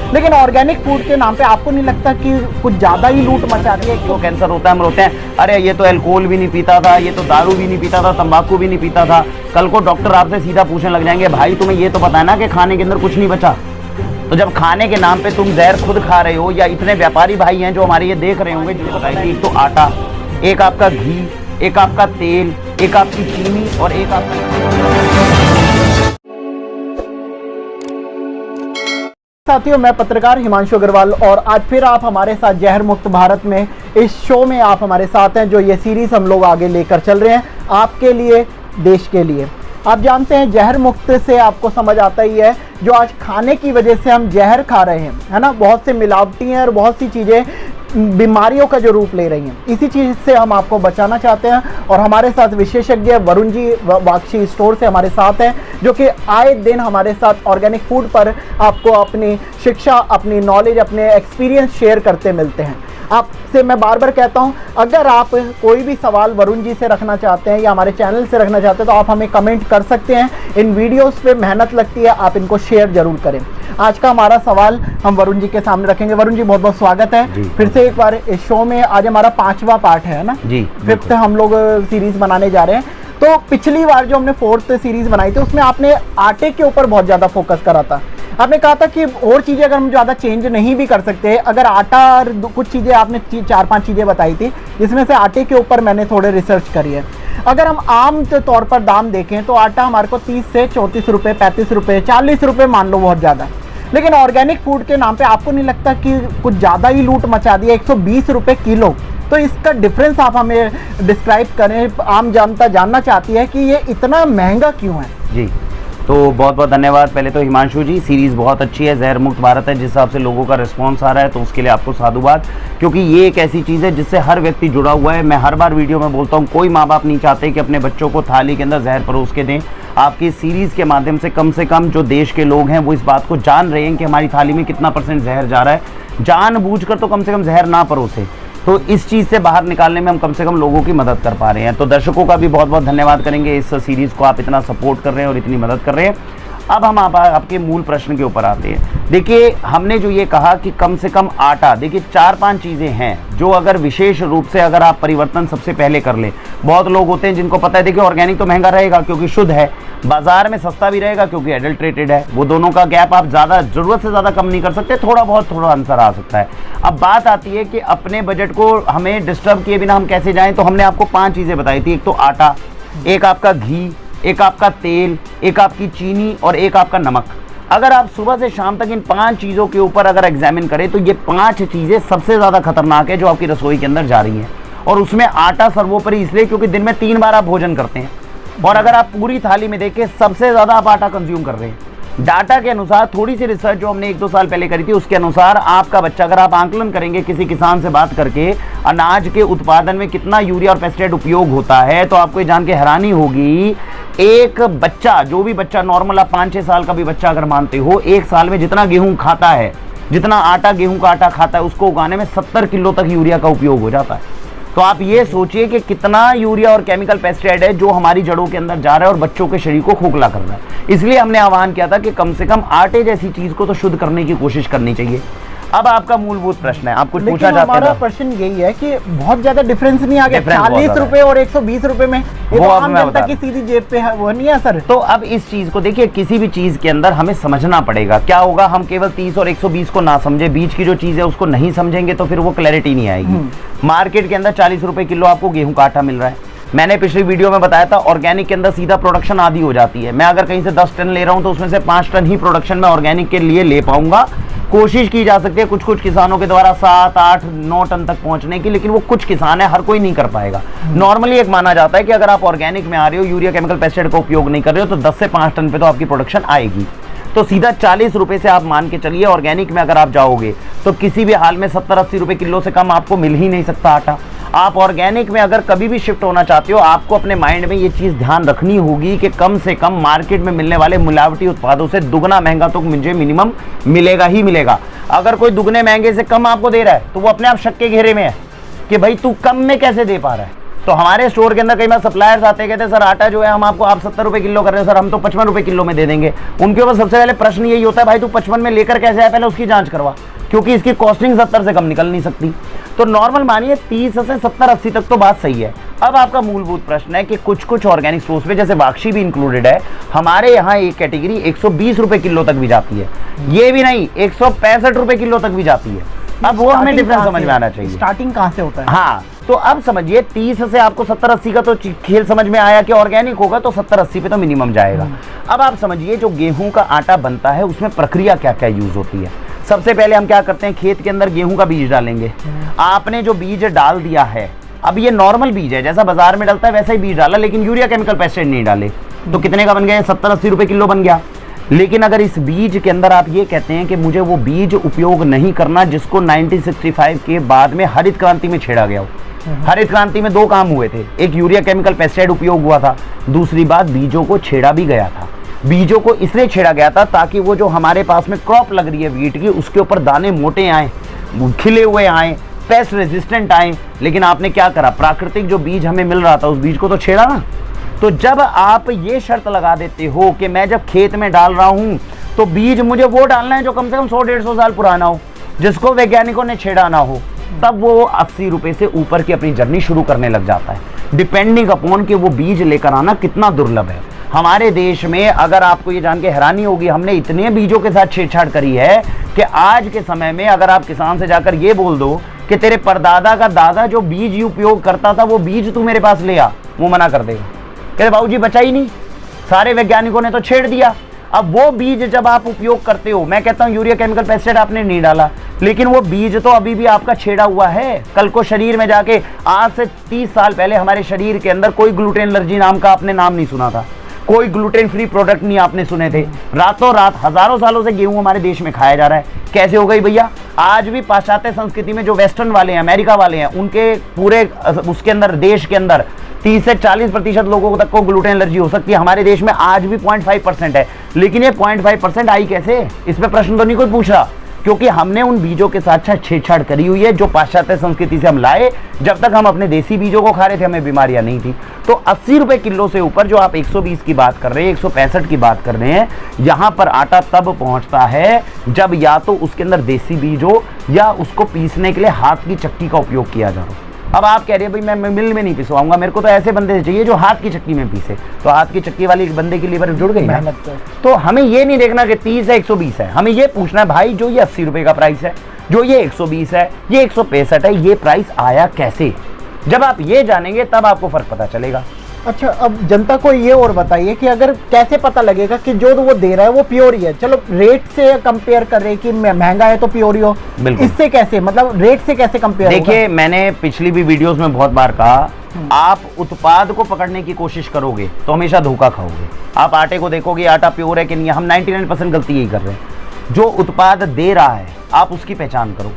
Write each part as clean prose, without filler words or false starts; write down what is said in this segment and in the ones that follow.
लेकिन organic food के नाम पे आपको नहीं लगता कि कुछ ज़्यादा ही लूट मचा रही है? क्यों कैंसर होता है, हम रोते हैं अरे ये तो अल्कोहल भी नहीं पीता था, ये तो दारू भी नहीं पीता था, तंबाकू भी नहीं पीता था। कल को डॉक्टर आपसे सीधा पूछने लग जाएंगे भाई तुम्हें ये तो पता है ना कि खाने के अंदर कुछ नहीं बचा। तो जब खाने के नाम पे तुम जहर खुद खा रहे हो, या इतने व्यापारी भाई हैं जो हमारे ये देख रहे होंगे, जिनको बताइए कि एक तो आटा, एक आपका घी, एक आपका तेल, एक आपकी चीनी और एक आपका। साथियों, मैं पत्रकार हिमांशु अग्रवाल और आज फिर आप हमारे साथ जहर मुक्त भारत में इस शो में आप हमारे साथ हैं, जो ये सीरीज़ हम लोग आगे लेकर चल रहे हैं आपके लिए, देश के लिए। आप जानते हैं जहर मुक्त से आपको समझ आता ही है, जो आज खाने की वजह से हम जहर खा रहे हैं, है ना, बहुत से मिलावटी हैं और बहुत सी चीज़ें बीमारियों का जो रूप ले रही हैं। इसी चीज़ से हम आपको बचाना चाहते हैं और हमारे साथ विशेषज्ञ वरुण जी वाक्षी स्टोर से हमारे साथ हैं, जो कि आए दिन हमारे साथ ऑर्गेनिक फूड पर आपको अपनी शिक्षा, अपनी नॉलेज, अपने एक्सपीरियंस शेयर करते मिलते हैं। आपसे मैं बार बार कहता हूं, अगर आप कोई भी सवाल वरुण जी से रखना चाहते हैं या हमारे चैनल से रखना चाहते हैं तो आप हमें कमेंट कर सकते हैं। इन वीडियोस पे मेहनत लगती है, आप इनको शेयर जरूर करें। आज का हमारा सवाल हम वरुण जी के सामने रखेंगे। वरुण जी, बहुत बहुत स्वागत है फिर से एक बार इस शो में। आज हमारा 5वां पार्ट है ना जी, 5th हम लोग सीरीज बनाने जा रहे हैं। तो पिछली बार जो हमने 4th सीरीज बनाई थी उसमें आपने आटे के ऊपर बहुत ज़्यादा फोकस करा था। आपने कहा था कि और चीज़ें अगर हम ज़्यादा चेंज नहीं भी कर सकते, अगर आटा और कुछ चीज़ें आपने 4-5 चीज़ें बताई थी, जिसमें से आटे के ऊपर मैंने थोड़े रिसर्च करी है। अगर हम आम तौर पर दाम देखें तो आटा हमारे को 30 से 34 रुपये, 35 रुपये, 40 रुपये मान लो बहुत ज़्यादा। लेकिन ऑर्गेनिक फूड के नाम पे आपको नहीं लगता कि कुछ ज़्यादा ही लूट मचा दी है? 120 रुपये किलो। तो इसका डिफरेंस आप हमें डिस्क्राइब करें। आम जनता जानना चाहती है कि ये इतना महंगा क्यों है। जी, तो बहुत बहुत धन्यवाद। पहले तो हिमांशु जी, सीरीज़ बहुत अच्छी है, जहर मुक्त भारत है, जिस हिसाब से लोगों का रिस्पांस आ रहा है तो उसके लिए आपको साधुवाद, क्योंकि ये एक ऐसी चीज़ है जिससे हर व्यक्ति जुड़ा हुआ है। मैं हर बार वीडियो में बोलता हूँ, कोई माँ बाप नहीं चाहते कि अपने बच्चों को थाली के अंदर जहर परोस के दें। आपकी सीरीज़ के माध्यम से कम जो देश के लोग हैं वो इस बात को जान रहे हैं कि हमारी थाली में कितना % जहर जा रहा है। जानबूझकर तो कम से कम जहर ना परोसे, तो इस चीज़ से बाहर निकालने में हम कम से कम लोगों की मदद कर पा रहे हैं। तो दर्शकों का भी बहुत बहुत धन्यवाद करेंगे, इस सीरीज़ को आप इतना सपोर्ट कर रहे हैं और इतनी मदद कर रहे हैं। अब हम आपके मूल प्रश्न के ऊपर आते हैं। देखिए, हमने जो ये कहा कि कम से कम आटा, देखिए 4-5 चीज़ें हैं जो अगर विशेष रूप से अगर आप परिवर्तन सबसे पहले कर लें। बहुत लोग होते हैं जिनको पता है, देखिए ऑर्गेनिक तो महंगा रहेगा क्योंकि शुद्ध है, बाजार में सस्ता भी रहेगा क्योंकि एडल्ट्रेटेड है। वो दोनों का गैप आप ज़्यादा ज़रूरत से ज़्यादा कम नहीं कर सकते, थोड़ा अंतर आ सकता है। अब बात आती है कि अपने बजट को हमें डिस्टर्ब किए बिना हम कैसे जाएँ। तो हमने आपको 5 चीज़ें बताई थी। एक तो आटा, एक आपका घी, एक आपका तेल, एक आपकी चीनी और एक आपका नमक। अगर आप सुबह से शाम तक इन 5 चीज़ों के ऊपर अगर एग्जामिन करें तो ये 5 चीज़ें सबसे ज़्यादा खतरनाक है जो आपकी रसोई के अंदर जा रही हैं। और उसमें आटा सर्वोपरि इसलिए क्योंकि दिन में 3 बार आप भोजन करते हैं, और अगर आप पूरी थाली में देखें सबसे ज़्यादा आप आटा कंज्यूम कर रहे हैं। डाटा के अनुसार, थोड़ी सी रिसर्च जो हमने 1-2 साल पहले करी थी उसके अनुसार, आपका बच्चा, अगर आप आंकलन करेंगे किसी किसान से बात करके अनाज के उत्पादन में कितना यूरिया और पेस्टिसाइड उपयोग होता है, तो आपको ये जान के हैरानी होगी, एक बच्चा, जो भी बच्चा नॉर्मल, आप 5-6 साल का भी बच्चा अगर मानते हो, 1 साल में जितना गेहूं खाता है, जितना आटा गेहूं का आटा खाता है, उसको उगाने में 70 किलो तक यूरिया का उपयोग हो जाता है। तो आप ये सोचिए कि कितना यूरिया और केमिकल पेस्टिसाइड है जो हमारी जड़ों के अंदर जा रहा है और बच्चों के शरीर को खोखला कर रहा है। इसलिए हमने आह्वान किया था कि कम से कम आटे जैसी चीज को तो शुद्ध करने की कोशिश करनी चाहिए। अब आपका मूलभूत प्रश्न है, आप कुछ पूछा चाहते हैं? हमारा प्रश्न यही है कि बहुत ज्यादा डिफरेंस नहीं आ गया, 40 रुपए और 120 रुपए में। ये तो आम जनता की सीधी जेब पे है, वो नहीं है सर। तो अब इस चीज को देखिए, किसी भी चीज के अंदर हमें समझना पड़ेगा। क्या होगा, हम केवल 30 और 120 को ना समझे, बीच की जो चीज है उसको नहीं समझेंगे तो फिर वो क्लैरिटी नहीं आएगी। मार्केट के अंदर 40 रुपए किलो आपको गेहूं का आटा मिल रहा है। मैंने पिछली वीडियो में बताया था, ऑर्गेनिक के अंदर सीधा प्रोडक्शन आधी हो जाती है। मैं अगर कहीं से 10 टन ले रहा हूं तो उसमें से 5 टन ही प्रोडक्शन में ऑर्गेनिक के लिए ले पाऊंगा। कोशिश की जा सकती है कुछ किसानों के द्वारा 7, 8, 9 टन तक पहुंचने की, लेकिन वो कुछ किसान है, हर कोई नहीं कर पाएगा। नॉर्मली एक माना जाता है कि अगर आप ऑर्गेनिक में आ रहे हो, यूरिया केमिकल पेस्टिसाइड का उपयोग नहीं कर रहे हो, तो 10 से 5 टन पे तो आपकी प्रोडक्शन आएगी। तो सीधा 40 रुपए से आप मान के चलिए, ऑर्गेनिक में अगर आप जाओगे तो किसी भी हाल में 70-80 रुपए किलो से कम आपको मिल ही नहीं सकता आटा। आप ऑर्गेनिक में अगर कभी भी शिफ्ट होना चाहते हो, आपको अपने माइंड में ये चीज़ ध्यान रखनी होगी कि कम से कम मार्केट में मिलने वाले मिलावटी उत्पादों से दुगना महंगा तो मुझे मिनिमम मिलेगा ही मिलेगा। अगर कोई दुगने महंगे से कम आपको दे रहा है तो वो अपने आप शक के घेरे में है कि भाई तू कम में कैसे दे पा रहा है। तो हमारे स्टोर के अंदर कई बार सप्लायर्स आते कहते सर आटा जो है हम आपको आप 70 रुपए किलो कर रहे हो सर, हम तो 55 रुपए किलो में दे देंगे। उनके ऊपर सबसे पहले प्रश्न यही होता है भाई तू 55 में लेकर कैसे आया, पहले उसकी जांच करवा, क्योंकि इसकी कॉस्टिंग 70 से कम निकल नहीं सकती। तो नॉर्मल मानिए 30 से 70-80 तक तो बात सही है। अब आपका मूलभूत प्रश्न है कि कुछ ऑर्गेनिक स्टोर्स पे जैसे वाक्षी भी इंक्लूडेड है, हमारे यहाँ एक कैटेगरी 120 रुपए किलो तक भी जाती है, ये भी नहीं 165 रुपए किलो तक भी जाती है। अब वो हमें डिफरेंस समझ में आना चाहिए, स्टार्टिंग कहाँ से होता है। हाँ, तो अब समझिए 30 से आपको 70-80 का तो खेल समझ में आया कि ऑर्गेनिक होगा तो 70-80 पे तो मिनिमम जाएगा। अब आप समझिए जो गेहूं का आटा बनता है उसमें प्रक्रिया क्या क्या यूज होती है। सबसे पहले हम क्या करते हैं, खेत के अंदर गेहूं का बीज डालेंगे। आपने जो बीज डाल दिया है, अब ये नॉर्मल बीज है जैसा बाजार में डलता है वैसा ही बीज डाला, लेकिन यूरिया केमिकल पेस्टिसाइड नहीं डाले, तो कितने का बन गया, 70-80 रुपए किलो बन गया। लेकिन अगर इस बीज के अंदर आप ये कहते हैं कि मुझे वो बीज उपयोग नहीं करना जिसको 1965 के बाद में हरित क्रांति में छेड़ा गया हो। हरित क्रांति में 2 काम हुए थे, एक यूरिया केमिकल पेस्टिसाइड उपयोग हुआ था, दूसरी बात बीजों को छेड़ा भी गया था। बीजों को इसलिए छेड़ा गया था ताकि वो जो हमारे पास में क्रॉप लग रही है वीट की, उसके ऊपर दाने मोटे आए, खिले हुए आए, पेस्ट रेजिस्टेंट आए। लेकिन आपने क्या करा, प्राकृतिक जो बीज हमें मिल रहा था उस बीज को तो छेड़ा ना। तो जब आप ये शर्त लगा देते हो कि मैं जब खेत में डाल रहा हूं तो बीज मुझे वो डालना है जो कम से कम 100-150 साल पुराना हो, जिसको वैज्ञानिकों ने छेड़ा ना हो, तब वो 80 रुपए से ऊपर की अपनी जर्नी शुरू करने लग जाता है, डिपेंडिंग अपॉन कि वो बीज लेकर आना कितना दुर्लभ है। हमारे देश में अगर आपको ये जान के हैरानी होगी, हमने इतने बीजों के साथ छेड़छाड़ करी है कि आज के समय में अगर आप किसान से जाकर ये बोल दो कि तेरे परदादा का दादा जो बीज उपयोग करता था वो बीज तू मेरे पास ले आ, वो मना कर देगा, कहते बाबूजी बचा ही नहीं, सारे वैज्ञानिकों ने तो छेड़ दिया। अब वो बीज जब आप उपयोग करते हो, मैं कहता हूं यूरिया केमिकल पेस्टिसाइड आपने नहीं डाला, लेकिन वो बीज तो अभी भी आपका छेड़ा हुआ है। कल को शरीर में जाके, आज से 30 साल पहले हमारे शरीर के अंदर कोई ग्लूटेन एलर्जी नाम का आपने नाम नहीं सुना था, कोई ग्लूटेन फ्री प्रोडक्ट नहीं आपने सुने थे। रातों रात हजारों सालों से गेहूं हमारे देश में खाया जा रहा है, कैसे हो गई भैया। आज भी पाश्चात्य संस्कृति में जो वेस्टर्न वाले हैं, अमेरिका वाले हैं, उनके पूरे उसके अंदर देश के अंदर 30 से 40% लोगों तक को ग्लूटेन एलर्जी हो सकती है। हमारे देश में आज भी 0.5% है, लेकिन ये 0.5% आई कैसे, इसमें प्रश्न तो नहीं कोई पूछ रहा, क्योंकि हमने उन बीजों के साथ छेड़छाड़ करी हुई है जो पाश्चात्य संस्कृति से हम लाए। जब तक हम अपने देसी बीजों को खा रहे थे हमें बीमारियां नहीं थी। तो 80 रुपए किलो से ऊपर जो आप 120 की बात कर रहे हैं, 165 की बात कर रहे हैं, यहां पर आटा तब पहुंचता है जब या तो उसके अंदर देसी बीज हो या उसको पीसने के लिए हाथ की चक्की का उपयोग किया जा रहा हो। अब आप कह रहे हैं भाई मैं मिल में नहीं पिसवाऊंगा, मेरे को तो ऐसे बंदे चाहिए जो हाथ की चक्की में पीसे, तो हाथ की चक्की वाली बंदे की लीवर जुड़ गई ना। तो हमें ये नहीं देखना कि 30 है 120 है, हमें ये पूछना है भाई जो ये 80 रुपए का प्राइस है, जो ये 120 है, ये 165 है, ये प्राइस आया कैसे। जब आप ये जानेंगे तब आपको फर्क पता चलेगा। अच्छा, अब जनता को ये और बताइए कि अगर कैसे पता लगेगा कि जो वो दे रहा है वो प्योर ही है। चलो रेट से कंपेयर कर रहे हैं कि महंगा है तो प्योर ही हो, इससे कैसे, मतलब रेट से कैसे कंपेयर। देखिए मैंने पिछली भी वीडियोस में बहुत बार कहा, आप उत्पाद को पकड़ने की कोशिश करोगे तो हमेशा धोखा खाओगे। आप आटे को देखोगे आटा प्योर है कि नहीं, हम 99% गलती यही कर रहे हैं। जो उत्पाद दे रहा है आप उसकी पहचान करो।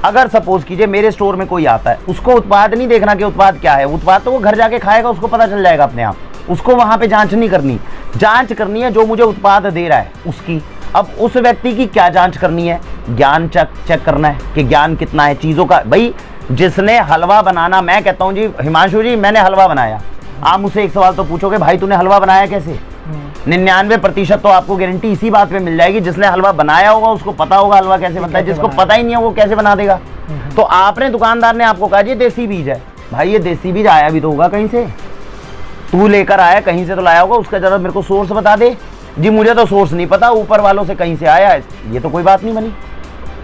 अगर सपोज कीजिए मेरे स्टोर में कोई आता है, उसको उत्पाद नहीं देखना कि उत्पाद क्या है, उत्पाद तो वो घर जाके खाएगा, उसको पता चल जाएगा अपने आप, उसको वहां पे जांच नहीं करनी। जांच करनी है जो मुझे उत्पाद दे रहा है उसकी। अब उस व्यक्ति की क्या जांच करनी है, ज्ञान चेक करना है कि ज्ञान कितना है चीजों का। भाई जिसने हलवा बनाना, मैं कहता हूं जी हिमांशु जी मैंने हलवा बनाया, आप मुझसे एक सवाल तो पूछोगे भाई तूने हलवा बनाया कैसे। 99% तो आपको गारंटी इसी बात पे मिल जाएगी, जिसने हलवा बनाया होगा उसको पता होगा हलवा कैसे बनता है, जिसको पता ही नहीं है वो कैसे बना देगा। तो आपने, दुकानदार ने आपको कहा जी देसी बीज है, भाई ये देसी बीज आया भी तो होगा कहीं से, तू लेकर आया कहीं से तो लाया होगा, उसका जरा मेरे को सोर्स बता दे। जी मुझे तो सोर्स नहीं पता, ऊपर वालों से कहीं से आया है, ये तो कोई बात नहीं बनी।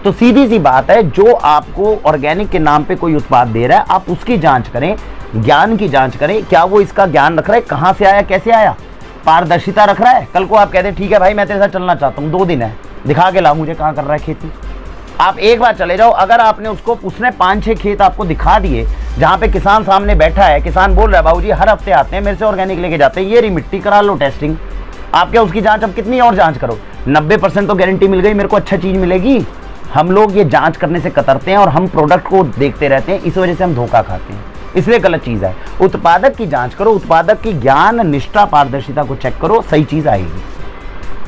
तो सीधी सी बात है, जो आपको ऑर्गेनिक के नाम पे कोई उत्पाद दे रहा है आप उसकी जांच करें, ज्ञान की जांच करें, क्या वो इसका ज्ञान रख रहा है, कहां से आया, कैसे आया, पारदर्शिता रख रहा है। कल को आप कहते हैं ठीक है भाई मैं तेरे साथ चलना चाहता हूँ, 2 दिन है, दिखा के ला मुझे कहाँ कर रहा है खेती। आप एक बार चले जाओ, अगर आपने उसने 5-6 खेत आपको दिखा दिए जहाँ पे किसान सामने बैठा है, किसान बोल रहा है बाबूजी हर हफ्ते आते हैं मेरे से ऑर्गेनिक लेके जाते हैं, ये रही मिट्टी करा लो टेस्टिंग, आप क्या उसकी जांच अब कितनी और जांच करो, 90% तो गारंटी मिल गई मेरे को अच्छा चीज मिलेगी। हम लोग ये जांच करने से कतरते हैं और हम प्रोडक्ट को देखते रहते हैं, इस वजह से हम धोखा खाते हैं, इसलिए गलत चीज है। उत्पादक की जांच करो, उत्पादक की ज्ञान निष्ठा पारदर्शिता को चेक करो, सही चीज आएगी।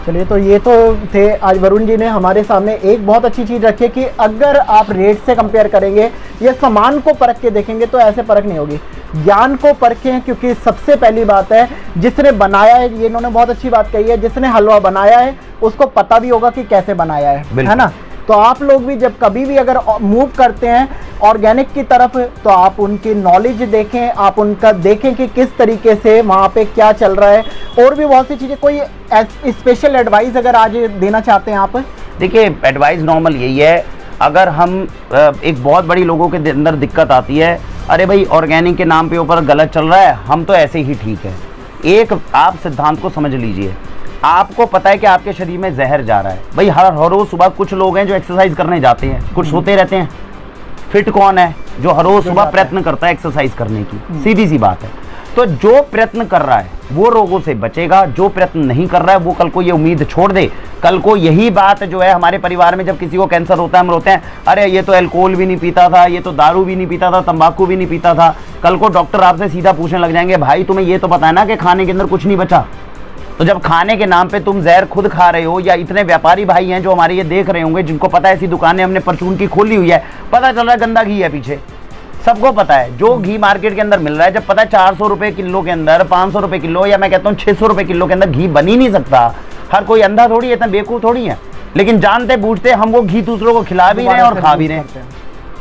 चलिए, तो ये तो थे आज वरुण जी ने हमारे सामने एक बहुत अच्छी चीज़ रखी है कि अगर आप रेट से कंपेयर करेंगे या सामान को परख के देखेंगे तो ऐसे परख नहीं होगी। ज्ञान को परखें, क्योंकि सबसे पहली बात है जिसने बनाया है, ये इन्होंने बहुत अच्छी बात कही है, जिसने हलवा बनाया है उसको पता भी होगा कि कैसे बनाया है ना। तो आप लोग भी जब कभी भी अगर मूव करते हैं ऑर्गेनिक की तरफ, तो आप उनकी नॉलेज देखें, आप उनका देखें कि किस तरीके से वहाँ पे क्या चल रहा है, और भी बहुत सी चीज़ें। कोई स्पेशल एडवाइस अगर आज देना चाहते हैं आप? देखिए, एडवाइस नॉर्मल यही है, अगर हम एक बहुत बड़ी लोगों के अंदर दिक्कत आती है, अरे भाई ऑर्गेनिक के नाम पे ऊपर गलत चल रहा है, हम तो ऐसे ही ठीक है। एक आप सिद्धांत को समझ लीजिए, आपको पता है कि आपके शरीर में जहर जा रहा है। भाई हर रोज सुबह कुछ लोग हैं जो एक्सरसाइज करने जाते हैं, कुछ सोते रहते हैं। फिट कौन है? जो हर रोज सुबह प्रयत्न करता है एक्सरसाइज करने की। सीधी सी बात है। तो जो प्रयत्न कर रहा है वो रोगों से बचेगा, जो प्रयत्न नहीं कर रहा है वो कल को ये उम्मीद छोड़ दे। कल को यही बात जो है हमारे परिवार में, जब किसी को कैंसर होता है हम रोते हैं, अरे ये तो अल्कोहल भी नहीं पीता था, ये तो दारू भी नहीं पीता था, तंबाकू भी नहीं पीता था। कल को डॉक्टर आपसे सीधा पूछने लग जाएंगे, भाई तुम्हें ये तो पता है ना कि खाने के अंदर कुछ नहीं बचा। तो जब खाने के नाम पे तुम जहर खुद खा रहे हो, या इतने व्यापारी भाई हैं जो हमारे ये देख रहे होंगे, जिनको पता है ऐसी दुकानें हमने परचून की खोली हुई है, पता चल रहा है गंदा घी है पीछे, सबको पता है। जो घी मार्केट के अंदर मिल रहा है, जब पता है 400 रुपए किलो के अंदर, 500 रुपए किलो, या मैं कहता हूँ 600 रुपए किलो के अंदर घी बन ही नहीं सकता। हर कोई अंधा थोड़ी है, इतना बेवकूफ थोड़ी है, लेकिन जानते बूझते हम वो घी दूसरों को खिला भी रहे हैं और खा भी रहे हैं।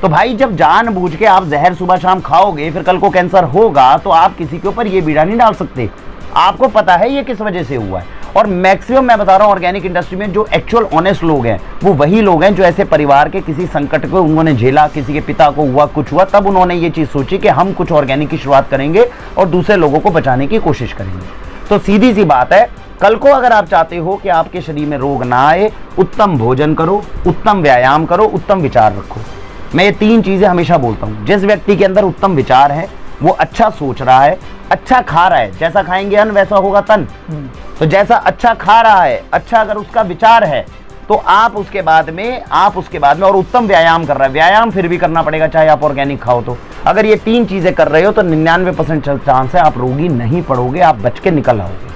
तो भाई जब जान बूझ के आप जहर सुबह शाम खाओगे, फिर कल को कैंसर होगा, तो आप किसी के ऊपर ये बीड़ा नहीं डाल सकते। आपको पता है ये किस वजह से हुआ है। और मैक्सिमम मैं बता रहा हूँ ऑर्गेनिक इंडस्ट्री में जो एक्चुअल ऑनेस्ट लोग हैं, वो वही लोग हैं जो ऐसे परिवार के किसी संकट को उन्होंने झेला, किसी के पिता को हुआ, कुछ हुआ, तब उन्होंने ये चीज़ सोची कि हम कुछ ऑर्गेनिक की शुरुआत करेंगे और दूसरे लोगों को बचाने की कोशिश करेंगे। तो सीधी सी बात है, कल को अगर आप चाहते हो कि आपके शरीर में रोग ना आए, उत्तम भोजन करो, उत्तम व्यायाम करो, उत्तम विचार रखो। मैं ये 3 चीज़ें हमेशा बोलता हूँ। जिस व्यक्ति के अंदर उत्तम विचार है, वो अच्छा सोच रहा है, अच्छा खा रहा है, जैसा खाएंगे अन्न वैसा होगा तन। तो जैसा अच्छा खा रहा है, अच्छा अगर उसका विचार है, तो आप उसके बाद में और उत्तम व्यायाम कर रहा है। व्यायाम फिर भी करना पड़ेगा चाहे आप ऑर्गेनिक खाओ तो। अगर ये 3 चीजें कर रहे हो तो 99% चांस है आप रोगी नहीं पड़ोगे, आप बच के निकल आओगे।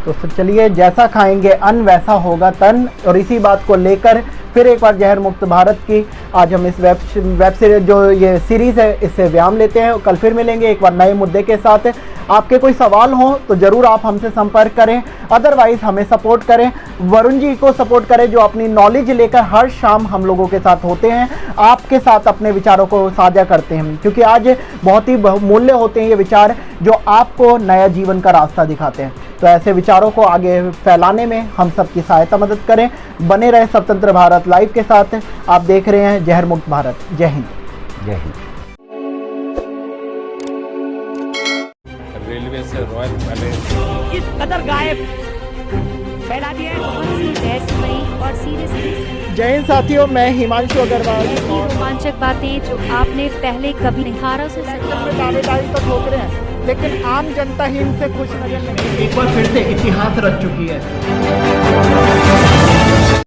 तो चलिए, जैसा खाएंगे अन्न वैसा होगा तन, और इसी बात को लेकर फिर एक बार जहर मुक्त भारत की आज हम इस वेब सीरीज जो ये सीरीज़ है इससे व्यायाम लेते हैं। कल फिर मिलेंगे एक बार नए मुद्दे के साथ। आपके कोई सवाल हो तो ज़रूर आप हमसे संपर्क करें, अदरवाइज़ हमें सपोर्ट करें, वरुण जी को सपोर्ट करें जो अपनी नॉलेज लेकर हर शाम हम लोगों के साथ होते हैं, आपके साथ अपने विचारों को साझा करते हैं, क्योंकि आज बहुत ही बहुमूल्य होते हैं ये विचार जो आपको नया जीवन का रास्ता दिखाते हैं। तो ऐसे विचारों को आगे फैलाने में हम सबकी सहायता मदद करें। बने रहे स्वतंत्र भारत लाइव के साथ। आप देख रहे हैं जहर मुक्त भारत। जय हिंद। जय हिंद। रेलवे से रॉयल पैलेस इस कदर गायब फैला दिया है। बहुत सी रहस्यमयी और सीरियस जय हिंद साथियों, मैं हिमांशु अग्रवाल। ऐसी रोमांचक बातें जो आपने पहले कभी नहीं। 1870 में दावेदारी तो ठोक रहे हैं, लेकिन आम जनता ही इनसे खुश नजर नहीं। एक बार फिर से इतिहास रच चुकी है।